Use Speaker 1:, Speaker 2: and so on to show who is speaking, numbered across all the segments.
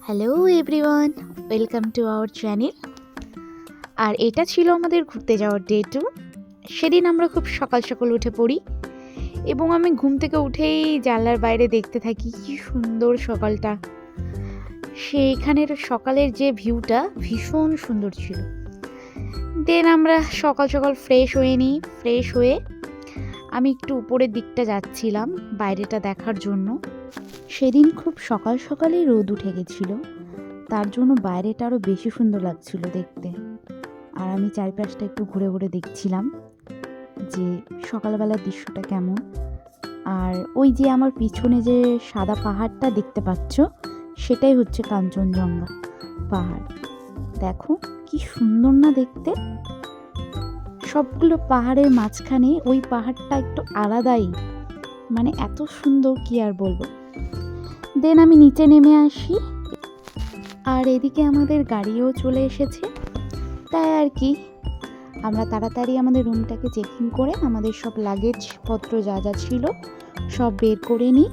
Speaker 1: Hello everyone, welcome to our channel. আর এটা ছিল আমাদের ঘুরতে যাওয়ার ডে 2। সেদিন আমরা খুব সকাল সকাল উঠে পড়ি এবং আমি ঘুম থেকে উঠেই জানলার বাইরে দেখতে থাকি কি সুন্দর সকালটা। সেইখানের সকালের যে ভিউটা ভীষণ সুন্দর ছিল। দেন আমরা সকাল সকাল ফ্রেশ হয়ে আমি একটু উপরের দিকটা যাচ্ছিলাম বাইরেটা দেখার জন্য। সেদিন খুব সকাল সকালেই রোদ উঠে গেছিল, তার জন্য বাইরেটা আরও বেশি সুন্দর লাগছিল দেখতে। আর আমি চারিপাশটা একটু ঘুরে ঘুরে দেখছিলাম যে সকালবেলার দৃশ্যটা কেমন। আর ওই যে আমার পিছনে যে সাদা পাহাড়টা দেখতে পাচ্ছ, সেটাই হচ্ছে কাঞ্চনজঙ্ঘা পাহাড়। দেখো কি সুন্দর না দেখতে। সবগুলো পাহাড়ের মাঝখানে ওই পাহাড়টা একটু আলাদাই, মানে এত সুন্দর কি আর বলবো। দেন আমি নিচে নেমে আসি, আর এদিকে আমাদের গাড়িও চলে এসেছে। তাই আর কি আমরা তাড়াতাড়ি আমাদের রুমটাকে চেকিং করে আমাদের সব লাগেজপত্র যা যা ছিল সব বের করে নিই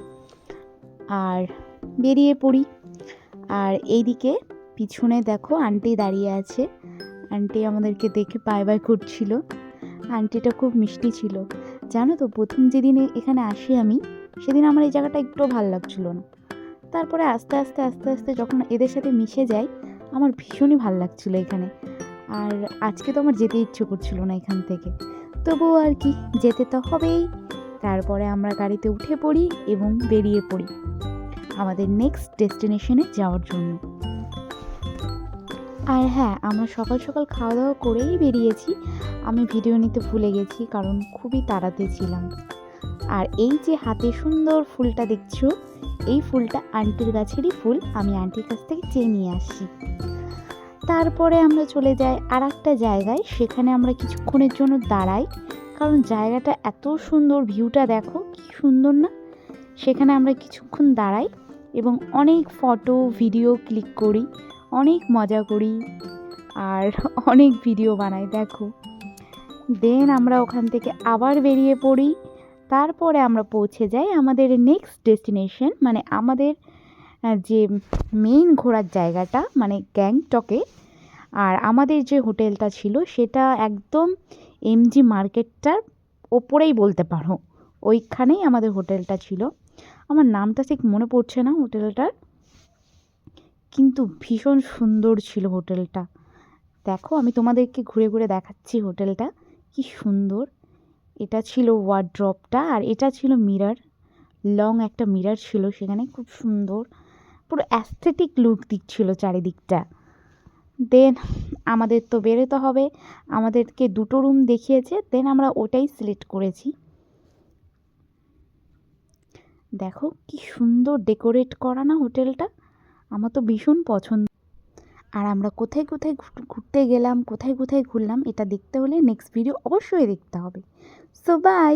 Speaker 1: আর বেরিয়ে পড়ি। আর এইদিকে পিছনে দেখো আন্টি দাঁড়িয়ে আছে। আন্টি আমাদেরকে দেখে বাই বাই করছিল। আন্টিটা খুব মিষ্টি ছিল। জানো তো, প্রথম যেদিন এখানে আসি আমি, সেদিন আমার এই জায়গাটা একটু ভালো লাগছিল না। তারপরে আস্তে আস্তে যখন এদের সাথে মিশে যাই, আমার ভীষণই ভালো লাগছিল এখানে। আর আজকে তো আমার যেতে ইচ্ছে করছিল না এখান থেকে, তবুও আর কি যেতে তো হবেই। তারপরে আমরা গাড়িতে উঠে পড়ি এবং বেরিয়ে পড়ি আমাদের নেক্সট ডেস্টিনেশনে যাওয়ার জন্য। আর হ্যাঁ, আমরা সকাল সকাল খাওয়া দাওয়া করেই বেরিয়েছি। আমি ভিডিও নিতে ভুলে গেছি, কারণ খুবই তাড়াতে ছিলাম। আর এই যে হাতে সুন্দর ফুলটা দেখছো, এই ফুলটা আন্টির গাছেরই ফুল। আমি আন্টির কাছ থেকে চেয়ে নিয়ে আসি। তারপরে আমরা চলে যাই আর একটা জায়গায়। সেখানে আমরা কিছুক্ষণের জন্য দাঁড়াই, কারণ জায়গাটা এত সুন্দর, ভিউটা দেখো কি সুন্দর না। সেখানে আমরা কিছুক্ষণ দাঁড়াই এবং অনেক ফটো ভিডিও ক্লিক করি, অনেক মজা করি আর অনেক ভিডিও বানাই দেখো। দেন আমরা ওখান থেকে আবার বেরিয়ে পড়ি। তারপরে আমরা পৌঁছে যাই আমাদের নেক্সট ডেস্টিনেশন, মানে আমাদের যে মেইন ঘোরার জায়গাটা, মানে গ্যাংটকে। আর আমাদের যে হোটেলটা ছিল সেটা একদম এমজি মার্কেটটার ওপরেই বলতে পারো, ওইখানেই আমাদের হোটেলটা ছিল। আমার নামটা ঠিক মনে পড়ছে না হোটেলটার, কিন্তু ভীষণ সুন্দর ছিল হোটেলটা। দেখো আমি তোমাদেরকে ঘুরে ঘুরে দেখাচ্ছি হোটেলটা কি সুন্দর। এটা ছিল ওয়ার্ড্রপটা, আর এটা ছিল মিরর, লং একটা মিরর ছিল সেখানে, খুব সুন্দর, পুরো অ্যাস্থেটিক লুক দিচ্ছিল চারিদিকটা। দেন আমাদের তো বেরোতে হবে, আমাদেরকে দুটো রুম দেখিয়েছে, দেন আমরা ওটাই সিলেক্ট করেছি। দেখো কি সুন্দর ডেকোরেট করা না হোটেলটা, আমার তো ভীষণ পছন্দ। আর আমরা কোথায় কোথায় ঘুরতে গেলাম, কোথায় কোথায় ঘুরলাম, এটা দেখতে হলে নেক্সট ভিডিও অবশ্যই দেখতে হবে। So by.